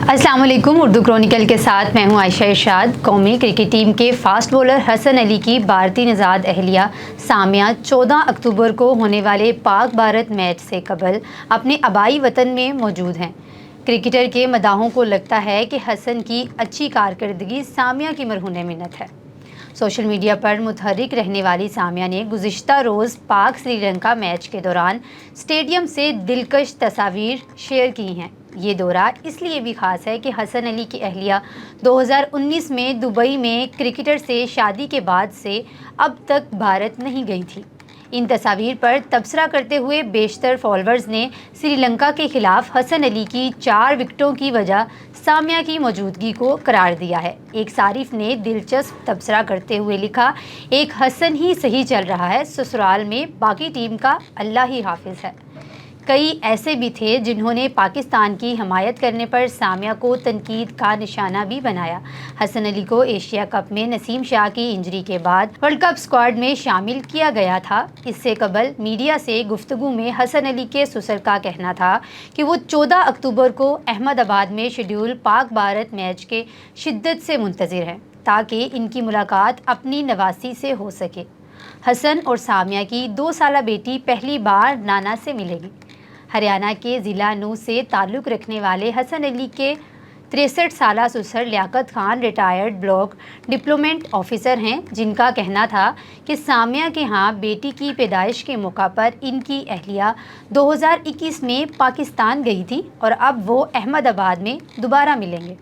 अस्सलाम वालेकुम। उर्दू क्रॉनिकल के साथ मैं हूं आयशा इरशाद। कौमी क्रिकेट टीम के फास्ट बॉलर हसन अली की भारतीय नजाद अहलिया सामिया 14 अक्टूबर को होने वाले पाक भारत मैच से कबल अपने आबाई वतन में मौजूद हैं। क्रिकेटर के मदाहों को लगता है कि हसन की अच्छी कारकर्दगी सामिया की मरहून मिन्नत है। सोशल मीडिया पर मुतहर्रिक रहने वाली सामिया ने गुज़िश्ता रोज़ पाक श्रीलंका मैच के दौरान स्टेडियम से दिलकश तस्वीर शेयर की हैं। ये दौरा इसलिए भी ख़ास है कि हसन अली की अहलिया 2019 में दुबई में क्रिकेटर से शादी के बाद से अब तक भारत नहीं गई थी। इन तस्वीर पर तबसरा करते हुए बेशतर फॉलोअर्स ने श्रीलंका के खिलाफ हसन अली की 4 विकेटों की वजह सामिया की मौजूदगी को करार दिया है। एक सारिफ ने दिलचस्प तबसरा करते हुए लिखा, एक हसन ही सही चल रहा है, ससुराल में बाकी टीम का अल्लाह ही हाफिज है। कई ऐसे भी थे जिन्होंने पाकिस्तान की हमायत करने पर सामिया को तनकीद का निशाना भी बनाया। हसन अली को एशिया कप में नसीम शाह की इंजरी के बाद वर्ल्ड कप स्क्वाड में शामिल किया गया था। इससे कबल मीडिया से गुफ्तगू में हसन अली के ससुर का कहना था कि वो 14 अक्टूबर को अहमदाबाद में शेड्यूल पाक भारत मैच के शिद्दत से मुंतज़िर हैं ताकि इनकी मुलाकात अपनी नवासी से हो सके। हसन और सामिया की 2 साला बेटी पहली बार नाना से मिलेगी। हरियाणा के ज़िला नूह से ताल्लुक़ रखने वाले हसन अली के 63 साला ससुर Liyaqat Khan retired block development officer हैं, जिनका कहना था कि सामिया के यहाँ बेटी की पैदाइश के मौका पर इनकी अहलिया 2021 में पाकिस्तान गई थी और अब वो अहमदाबाद में दोबारा मिलेंगे।